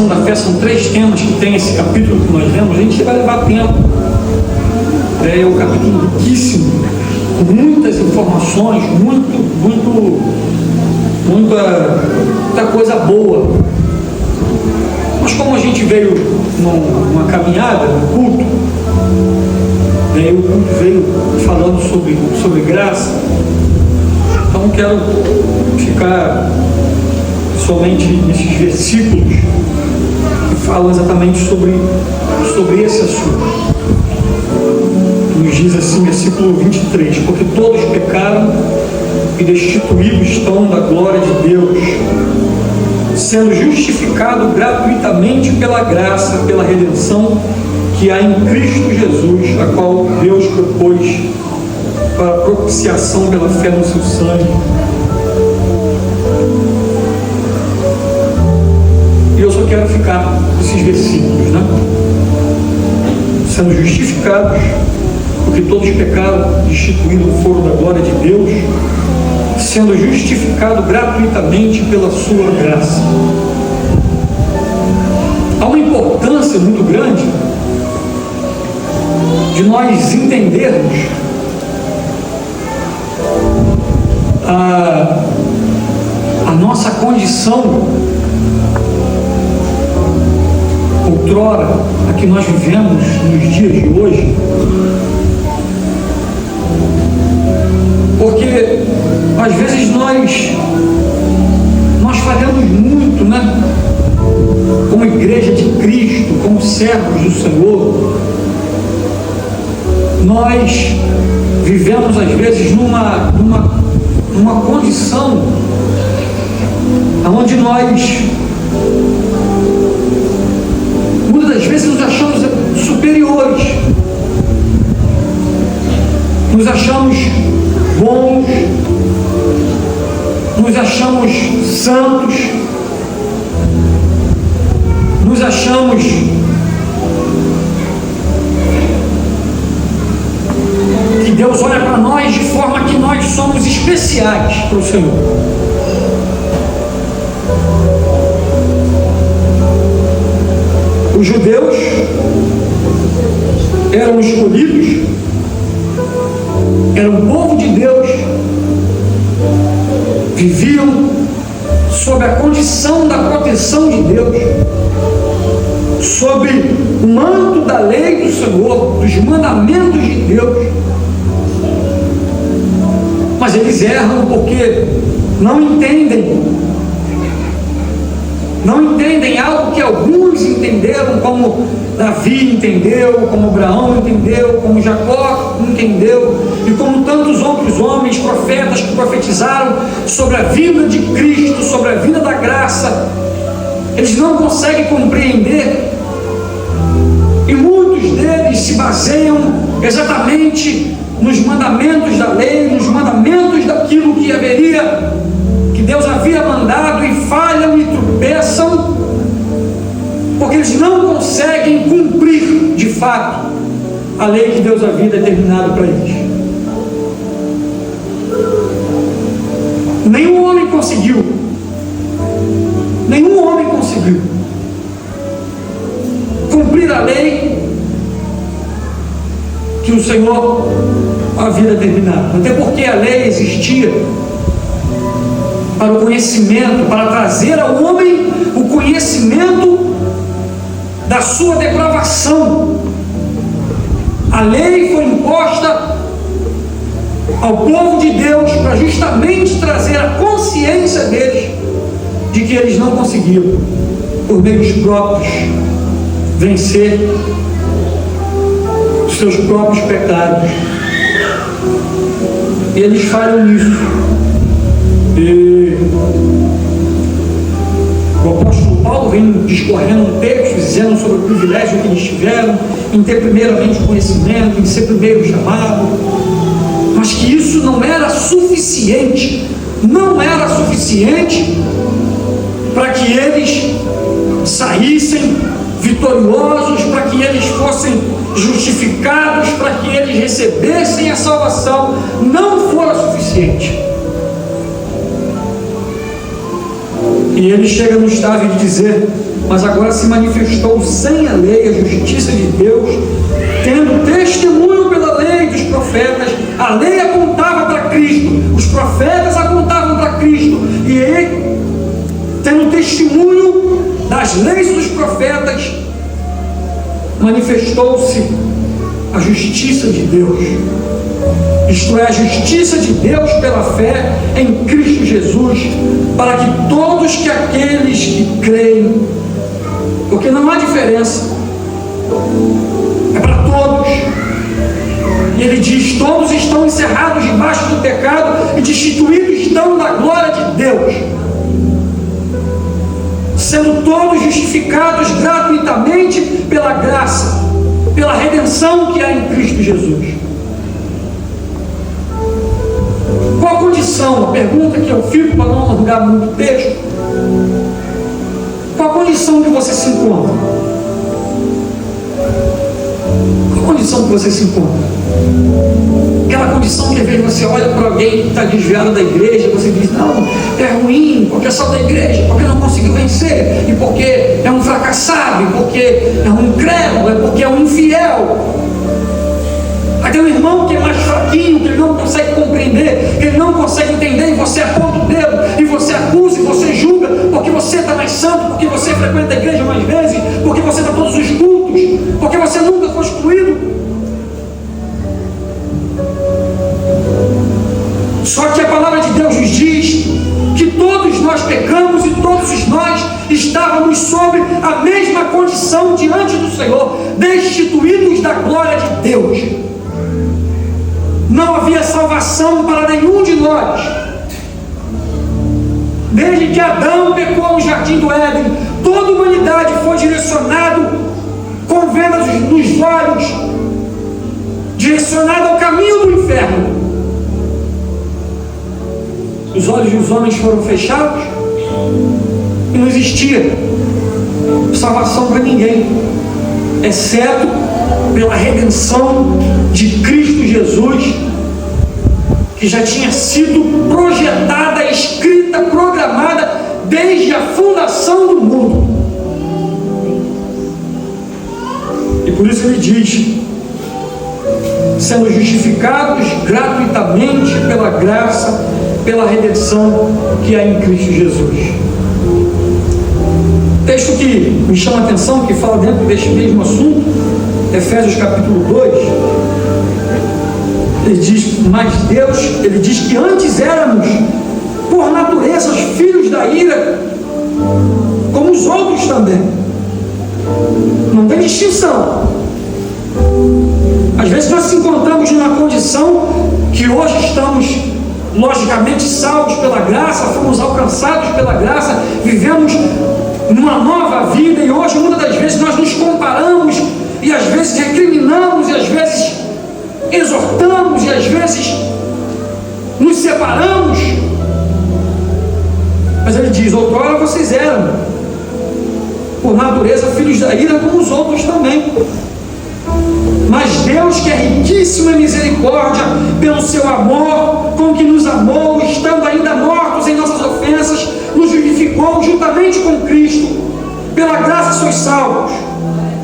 profissão da fé, são 3 temas que tem esse capítulo que nós lemos. A gente vai levar tempo. É um capítulo riquíssimo, com muitas informações, muita coisa boa. Mas como a gente veio numa caminhada, no culto, daí o culto veio falando sobre graça, então não quero ficar somente nesses versículos que falam exatamente sobre esse assunto. Nos diz assim, versículo 23: porque todos pecaram e destituídos estão da glória de Deus, sendo justificado gratuitamente pela graça, pela redenção que há em Cristo Jesus, a qual Deus propôs para propiciação pela fé no seu sangue. E eu só quero ficar nesses versículos, né? Sendo justificados, porque todos pecaram, destituídos foram da glória de Deus, sendo justificado gratuitamente pela sua graça. Há uma importância muito grande de nós entendermos a nossa condição outrora, a que nós vivemos nos dias de hoje, porque às vezes nós falhamos muito, né? Como igreja de Cristo, como servos do Senhor, nós vivemos às vezes numa condição onde nós muitas das vezes nos achamos superiores, nos achamos bons, nos achamos santos, nos achamos que Deus olha para nós de forma que nós somos especiais para o Senhor. Os judeus eram escolhidos, eram o povo de Deus, viviam sob a condição da proteção de Deus, sob o manto da lei do Senhor, dos mandamentos de Deus. Mas eles erram porque não entendem algo que alguns entenderam, como Davi entendeu, como Abraão entendeu, como Jacó entendeu, e como tantos outros homens, profetas que profetizaram sobre a vinda de Cristo, sobre a vinda da graça. Eles não conseguem compreender, e muitos deles se baseiam exatamente nos mandamentos da lei, nos mandamentos daquilo que Deus havia mandado, e falham e tropeçam, porque eles não conseguem cumprir de fato a lei que Deus havia determinado para eles. Nenhum homem conseguiu cumprir a lei que o Senhor havia determinado, até porque a lei existia para o conhecimento, para trazer ao homem o conhecimento da sua depravação. A lei foi imposta ao povo de Deus para justamente trazer a consciência deles de que eles não conseguiam, por meios próprios, vencer os seus próprios pecados. E eles falham nisso. E o apóstolo Paulo vem discorrendo um texto dizendo sobre o privilégio que eles tiveram em ter primeiramente conhecimento, em ser primeiro chamado, mas que isso não era suficiente para que eles saíssem vitoriosos, para que eles fossem justificados, para que eles recebessem a salvação. Não fora suficiente. E ele chega no estágio de dizer: mas agora se manifestou sem a lei a justiça de Deus, tendo testemunho pela lei dos profetas. A lei apontava para Cristo, os profetas apontavam para Cristo, e ele, tendo testemunho das leis dos profetas, manifestou-se a justiça de Deus, isto é, a justiça de Deus pela fé em Cristo Jesus, para que todos aqueles que creem, porque não há diferença, é para todos. E ele diz: todos estão encerrados debaixo do pecado e destituídos estão da glória de Deus, sendo todos justificados gratuitamente pela graça, pela redenção que há em Cristo Jesus. Qual a condição? A pergunta que eu fico para não alongar muito o texto: qual a condição que você se encontra? Qual a condição que você se encontra? Aquela condição que às vezes você olha para alguém que está desviado da igreja, você diz: não, é ruim, porque é só da igreja, porque não conseguiu vencer, e porque é um fracassado, e porque é um incrédulo, é porque é um infiel. Aí tem um irmão que é mais fraquinho, que ele não consegue compreender, que ele não consegue entender, e você aponta o dedo, e você acusa, e você julga, porque você está mais santo, porque você frequenta a igreja mais vezes, porque você está todos os cultos, porque você nunca foi excluído. Só que a palavra de Deus nos diz que todos nós pecamos e todos nós estávamos sob a mesma condição diante do Senhor, destituídos da glória de Deus. Não havia salvação para nenhum de nós. Desde que Adão pecou no jardim do Éden, toda a humanidade foi direcionada com velas nos olhos, direcionada ao caminho do inferno. Os olhos dos homens foram fechados e não existia salvação para ninguém, exceto pela redenção de Cristo Jesus, que já tinha sido projetada, escrita, programada desde a fundação do mundo. E por isso ele diz: sendo justificados gratuitamente pela graça, pela redenção que há em Cristo Jesus. Texto que me chama a atenção, que fala dentro deste mesmo assunto, Efésios capítulo 2, ele diz: mas Deus, ele diz que antes éramos, por natureza, os filhos da ira, como os outros também. Não tem distinção. Às vezes nós nos encontramos numa condição que hoje estamos logicamente salvos pela graça, fomos alcançados pela graça, vivemos numa nova vida, e hoje muitas das vezes nós nos comparamos, e às vezes recriminamos, e às vezes exortamos, e às vezes nos separamos. Mas ele diz: outrora vocês eram, por natureza, filhos da ira, como os outros também. Mas Deus, que é riquíssimo em misericórdia, pelo seu amor com que nos amou, estando ainda mortos em nossas ofensas, nos vivificou juntamente com Cristo. Pela graça sois salvos,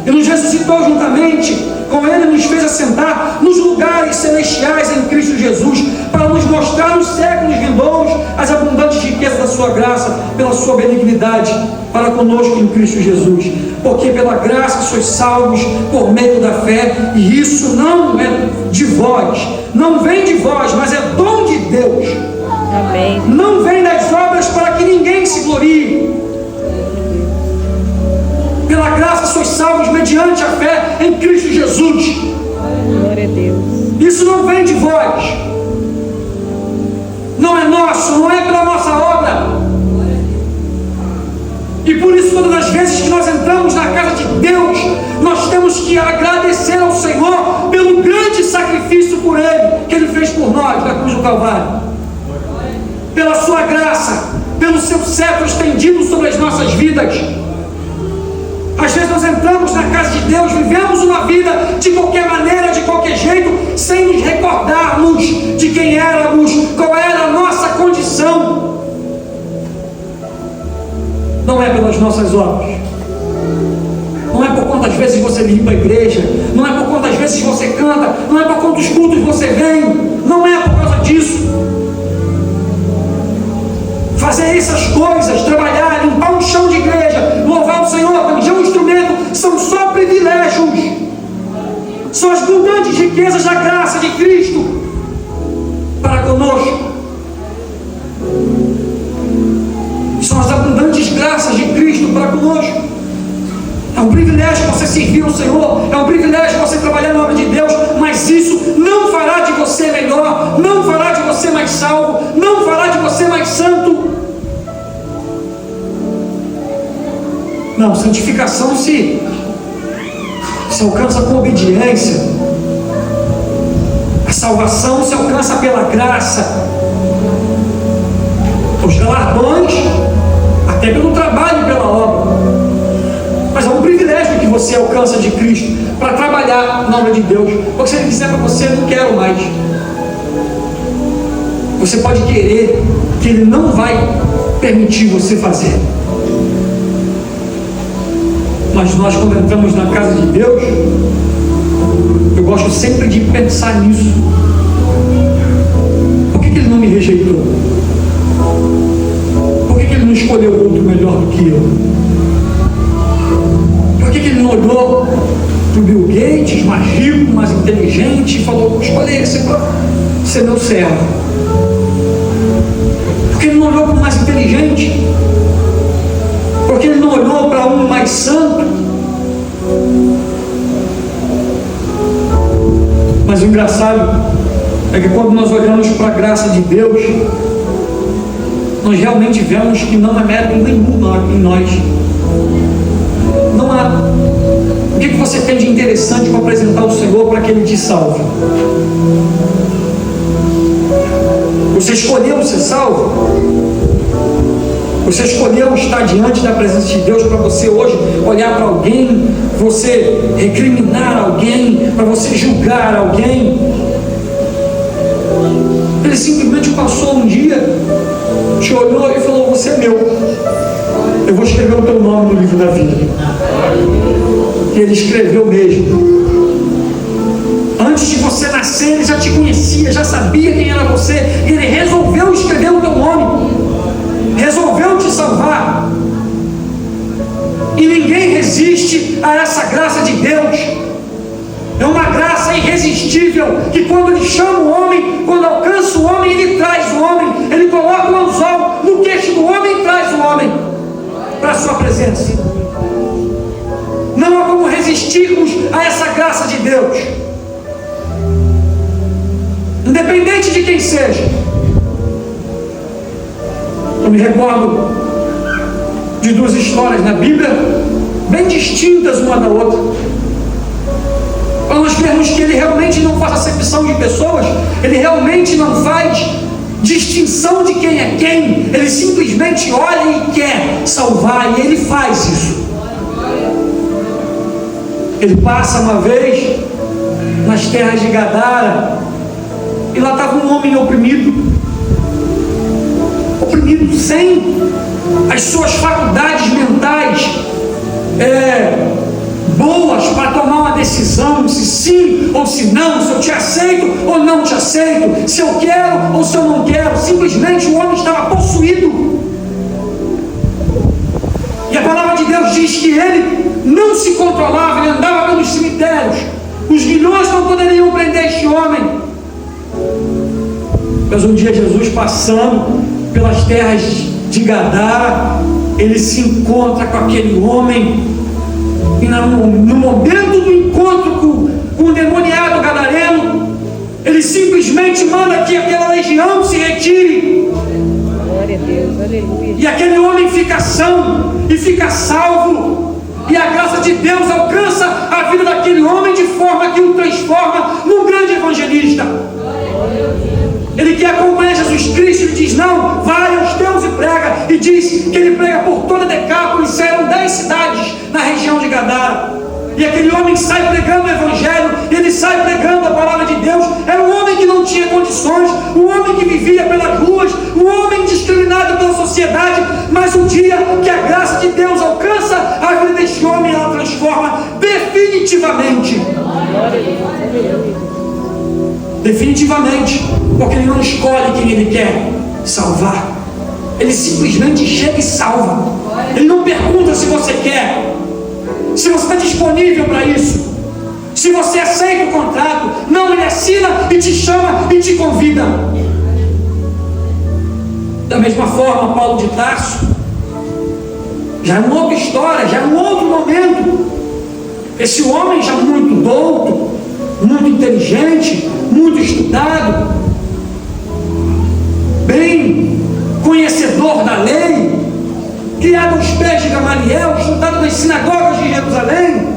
e nos ressuscitou juntamente com Ele, nos fez assentar nos lugares celestiais em Cristo Jesus, para nos mostrar nos séculos vindouros as abundantes riquezas da sua graça, pela sua benignidade para conosco em Cristo Jesus. Porque pela graça sois salvos por meio da fé, e isso não é de vós, não vem de vós, mas é dom de Deus. Amém. Não vem das obras, para que ninguém se glorie. Pela graça sois salvos mediante a fé em Cristo Jesus. Glória a Deus. Isso não vem de vós, não é nosso, não é pela nossa obra. E por isso, todas as vezes que nós entramos na casa de Deus, nós temos que agradecer ao Senhor pelo grande sacrifício por Ele, que Ele fez por nós na cruz do Calvário, pela sua graça, pelo seu cetro estendido sobre as nossas vidas. Às vezes nós entramos na casa de Deus, vivemos uma vida de qualquer maneira, de qualquer jeito, sem nos recordarmos de quem éramos, qual era a nossa condição. não é pelas nossas obras, não é por quantas vezes você limpa a igreja, não é por quantas vezes você canta, não é por quantos cultos você vem, não é por causa disso. Fazer essas coisas, trabalhar, limpar um chão de igreja, louvar o Senhor, tanger um instrumento, são só privilégios, são as abundantes riquezas da graça de Cristo para conosco, são as abundantes graças de Cristo para conosco. É um privilégio você servir ao Senhor, é um privilégio você trabalhar na obra de Deus, mas isso não fará de você melhor, não fará de você mais salvo, não fará de você mais santo. Não, santificação se alcança com obediência, a salvação se alcança pela graça, os galardões até pelo trabalho e pela obra. Mas é um privilégio que você alcança de Cristo para trabalhar na obra de Deus. Porque se Ele quiser para você, não quero mais, você pode querer, que Ele não vai permitir você fazer. Mas nós, quando entramos na casa de Deus, eu gosto sempre de pensar nisso. Por que Ele não me rejeitou? Por que Ele não escolheu outro melhor do que eu? Por que Ele não olhou para o Bill Gates, mais rico, mais inteligente, e falou: vou escolher esse para ser meu servo? Por que Ele não olhou para o mais inteligente? Por que Ele não olhou para um mais santo? Mas o engraçado é que quando nós olhamos para a graça de Deus, nós realmente vemos que não há mérito nenhum em nós. Não há. O que você tem de interessante para apresentar ao Senhor para que Ele te salve? Você escolheu ser salvo? Você escolheu estar diante da presença de Deus para você hoje olhar para alguém, você recriminar alguém, para você julgar alguém? Ele simplesmente passou um dia, te olhou e falou: você é meu, eu vou escrever o teu nome no livro da vida. E Ele escreveu mesmo. Antes de você nascer, Ele já te conhecia, já sabia quem era você, e Ele resolveu escrever o teu nome, resolveu te salvar. E ninguém resiste a essa graça de Deus. É uma graça irresistível, que quando Ele chama o homem, quando alcança o homem, Ele traz o homem, Ele coloca o anzol no queixo do homem e traz o homem para a sua presença. Não há como resistirmos a essa graça de Deus, independente de quem seja. Eu me recordo de duas histórias na Bíblia, bem distintas uma da outra, para nós vermos que Ele realmente não faz acepção de pessoas, Ele realmente não faz distinção de quem é quem, Ele simplesmente olha e quer salvar, e Ele faz isso. Ele passa uma vez nas terras de Gadara, e lá estava um homem oprimido, sem as suas faculdades mentais boas para tomar uma decisão, se sim ou se não, se eu te aceito ou não te aceito, se eu quero ou se eu não quero. Simplesmente o homem estava possuído. E a palavra de Deus diz que ele não se controlava, ele andava pelos cemitérios. Os milhões não poderiam prender este homem. Mas um dia Jesus, passando pelas terras de Gadara, ele se encontra com aquele homem, e no momento do encontro com o endemoniado gadareno, ele simplesmente manda que aquela legião se retire. Glória a Deus, aleluia. E aquele homem fica são e fica salvo, e a graça de Deus alcança a vida daquele homem de forma que o transforma num grande evangelista. Ele quer acompanhar Jesus Cristo, ele diz: não, vai aos teus e prega. E diz que ele prega por toda Decápolis, saíram 10 cidades na região de Gadara. E aquele homem sai pregando o Evangelho, ele sai pregando a palavra de Deus. Era um homem que não tinha condições, um homem que vivia pelas ruas, um homem discriminado pela sociedade. Mas o dia que a graça de Deus alcança a vida deste homem, ela transforma definitivamente. Definitivamente, porque ele não escolhe quem ele quer salvar. Ele simplesmente chega e salva. Ele não pergunta se você quer, se você está disponível para isso, se você aceita o contrato. Não, ele assina e te chama e te convida. Da mesma forma, Paulo de Tarso, já é uma outra história, já é um outro momento. Esse homem já muito douto, muito inteligente, muito estudado, bem conhecedor da lei, criado aos pés de Gamaliel, estudado nas sinagogas de Jerusalém.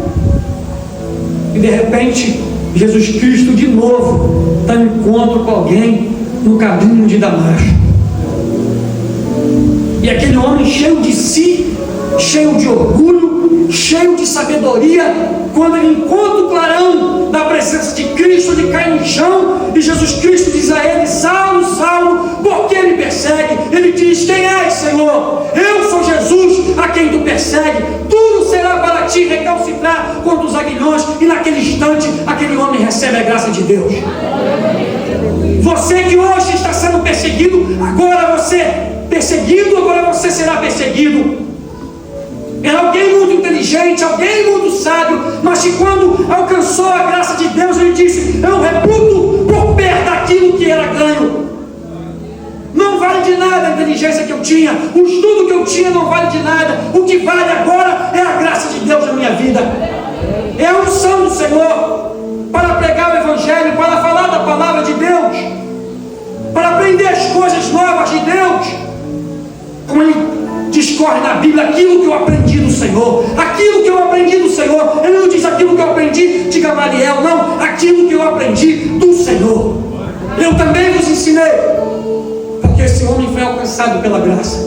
E de repente, Jesus Cristo de novo está em encontro com alguém no caminho de Damasco. E aquele homem cheio de si, cheio de orgulho, cheio de sabedoria, quando ele encontra o clarão da presença de Cristo, ele cai no chão, e Jesus Cristo diz a ele: Saulo, Saulo, por que me persegue? Ele diz: quem és, Senhor? Eu sou Jesus, a quem tu persegue. Tudo será para ti recalcitrar contra os aguilhões. E naquele instante, aquele homem recebe a graça de Deus. Você que hoje está sendo perseguido, agora você será perseguido. Era alguém muito inteligente, alguém muito sábio, mas que quando alcançou a graça de Deus, ele disse: eu reputo por perto aquilo que era ganho. Não vale de nada a inteligência que eu tinha, o estudo que eu tinha não vale de nada. O que vale agora é a graça de Deus na minha vida, é a unção do Senhor para pregar o Evangelho, para falar da palavra de Deus, para aprender as coisas novas de Deus. Como ele discorre na Bíblia: aquilo que eu aprendi do Senhor, aquilo que eu aprendi do Senhor. Ele não diz aquilo que eu aprendi de Gamaliel, não, aquilo que eu aprendi do Senhor. Eu também vos ensinei, porque esse homem foi alcançado pela graça.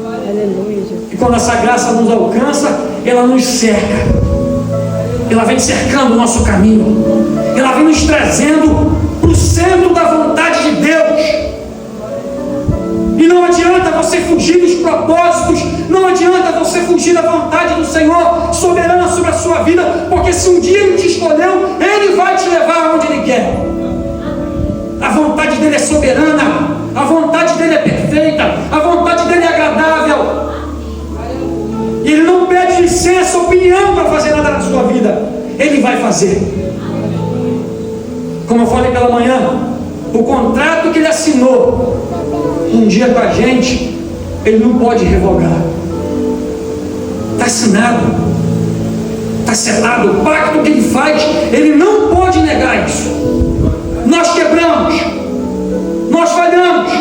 Aleluia, Jesus. E quando essa graça nos alcança, ela nos cerca, ela vem cercando o nosso caminho, ela vem nos trazendo para o centro da vontade de Deus. E não adianta você fugir dos propósitos, não adianta você fugir da vontade do Senhor soberana sobre a sua vida, porque se um dia Ele te escolheu, Ele vai te levar onde Ele quer. A vontade dEle é soberana, a vontade dEle é perfeita, a vontade dEle é agradável. E Ele não pede licença, opinião para fazer nada na sua vida. Ele vai fazer. Como eu falei pela manhã, o contrato que Ele assinou um dia com a gente, Ele não pode revogar. Está assinado, está selado. O pacto que Ele faz, Ele não pode negar isso. Nós quebramos, nós falhamos,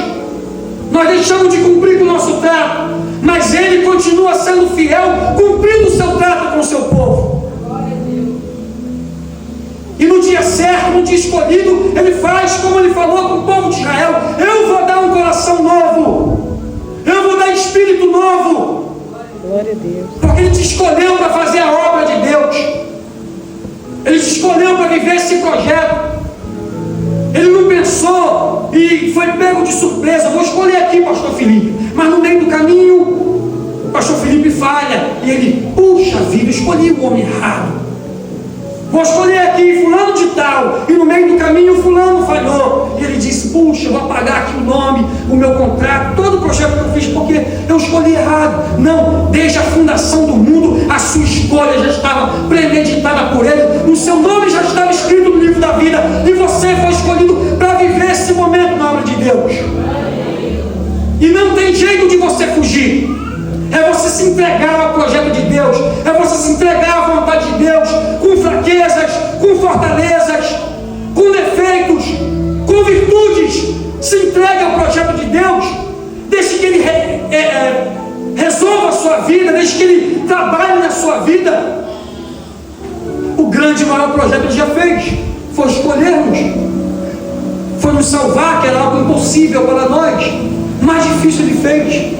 nós deixamos de cumprir com o nosso trato, mas Ele continua sendo fiel, cumprindo o seu trato com o seu povo. E no dia certo, no dia escolhido, Ele faz como Ele falou com o povo de Israel: eu vou dar um coração novo, eu vou dar espírito novo. Glória a Deus. Porque Ele te escolheu para fazer a obra de Deus, Ele te escolheu para viver esse projeto. Ele não pensou e foi pego de surpresa: vou escolher aqui pastor Felipe, mas no meio do caminho o pastor Felipe falha, e ele: puxa vida, escolhi o homem errado. Vou escolher aqui fulano de tal, e no meio do caminho fulano falhou. E ele disse: puxa, eu vou apagar aqui o nome, o meu contrato, todo o projeto que eu fiz, porque eu escolhi errado. Não, desde a fundação do mundo, a sua escolha já estava premeditada por Ele, o seu nome já estava escrito no livro da vida, e você foi escolhido para viver esse momento na obra de Deus. E não tem jeito de você fugir. É você se entregar ao projeto de Deus, é você se entregar à vontade de Deus, com fraquezas, com fortalezas, com defeitos, com virtudes. Se entregue ao projeto de Deus, deixe que Ele resolva a sua vida, deixe que Ele trabalhe na sua vida. O grande e maior projeto Ele já fez, foi escolher-nos, foi nos salvar, que era algo impossível para nós. Mais difícil Ele fez.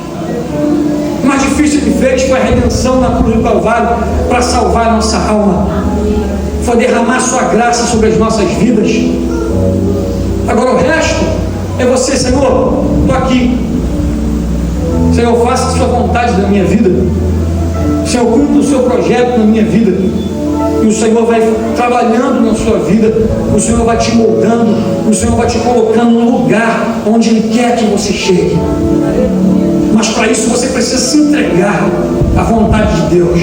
mais difícil que fez foi a redenção na cruz do Calvário para salvar a nossa alma. Foi derramar sua graça sobre as nossas vidas. Agora o resto é você, Senhor, estou aqui. Senhor, faça a sua vontade na minha vida. Senhor, cumpra o seu projeto na minha vida. E o Senhor vai trabalhando na sua vida. O Senhor vai te moldando. O Senhor vai te colocando no lugar onde Ele quer que você chegue. Mas para isso você precisa se entregar à vontade de Deus.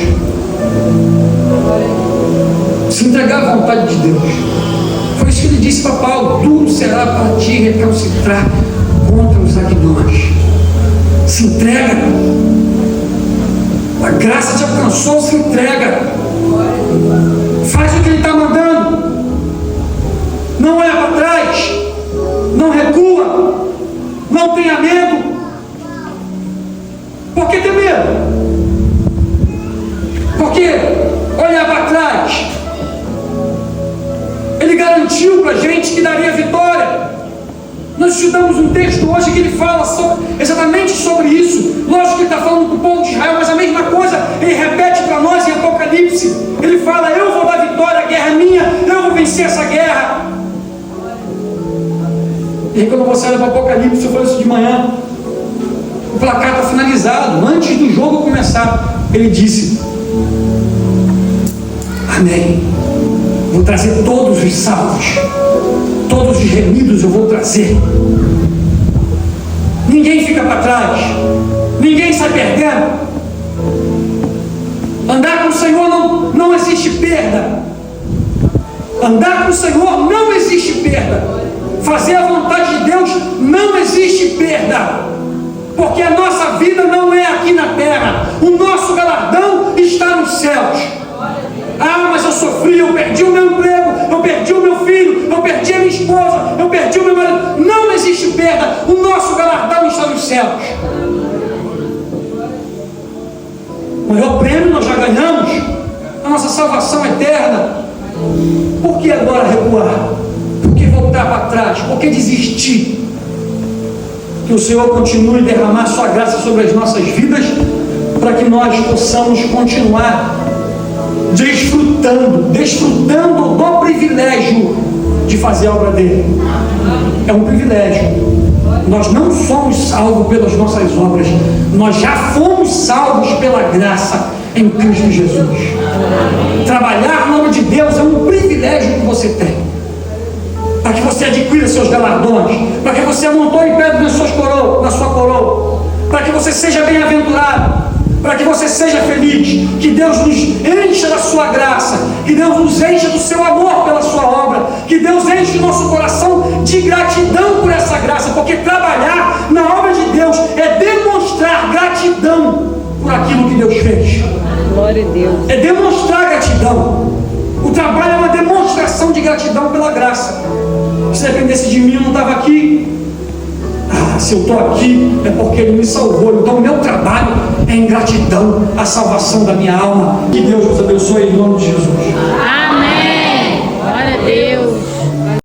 Se entregar à vontade de Deus. Foi isso que Ele disse para Paulo: duro será para ti recalcitrar contra os aguilhões. Se entrega. A graça te alcançou, se entrega. Faz o que Ele está mandando. Não olha para trás. Não recua. Não tenha medo. Por que ter medo? Porque olhar para trás, Ele garantiu para a gente que daria vitória. Nós estudamos um texto hoje que ele fala exatamente sobre isso. Lógico que ele está falando com o povo de Israel, mas a mesma coisa ele repete para nós em Apocalipse. Ele fala: eu vou dar vitória, a guerra é minha, eu vou vencer essa guerra. E aí, quando você olha para Apocalipse, eu falei isso de manhã, o placar está finalizado. Antes do jogo começar, ele disse: amém, vou trazer todos os salvos, todos os remidos eu vou trazer. Ninguém fica para trás, ninguém sai perdendo. Andar com o Senhor não existe perda. Andar com o Senhor não existe perda. Fazer a vontade de Deus não existe perda. Porque a nossa vida não é aqui na terra. O nosso galardão está nos céus. Ah, mas eu sofri, eu perdi o meu emprego, eu perdi o meu filho, eu perdi a minha esposa, eu perdi o meu marido. Não existe perda. O nosso galardão está nos céus. O maior prêmio nós já ganhamos, a nossa salvação eterna. Por que agora recuar? Por que voltar para trás? Por que desistir? Que o Senhor continue a derramar sua graça sobre as nossas vidas, para que nós possamos continuar desfrutando do privilégio de fazer a obra dele. É um privilégio. Nós não somos salvos pelas nossas obras, nós já fomos salvos pela graça em Cristo Jesus. Trabalhar no nome de Deus é um privilégio que você tem, para que você adquira seus galardões, para que você amontoe pedra na sua coroa, para que você seja bem-aventurado, para que você seja feliz. Que Deus nos encha da sua graça, que Deus nos encha do seu amor pela sua obra, que Deus enche o nosso coração de gratidão por essa graça, porque trabalhar na obra de Deus é demonstrar gratidão por aquilo que Deus fez. Glória a Deus. É demonstrar gratidão. O trabalho é uma demonstração de gratidão pela graça. Se dependesse de mim, eu não estava aqui. Se eu estou aqui é porque Ele me salvou. Então o meu trabalho é em gratidão à salvação da minha alma. Que Deus nos abençoe em nome de Jesus. Amém.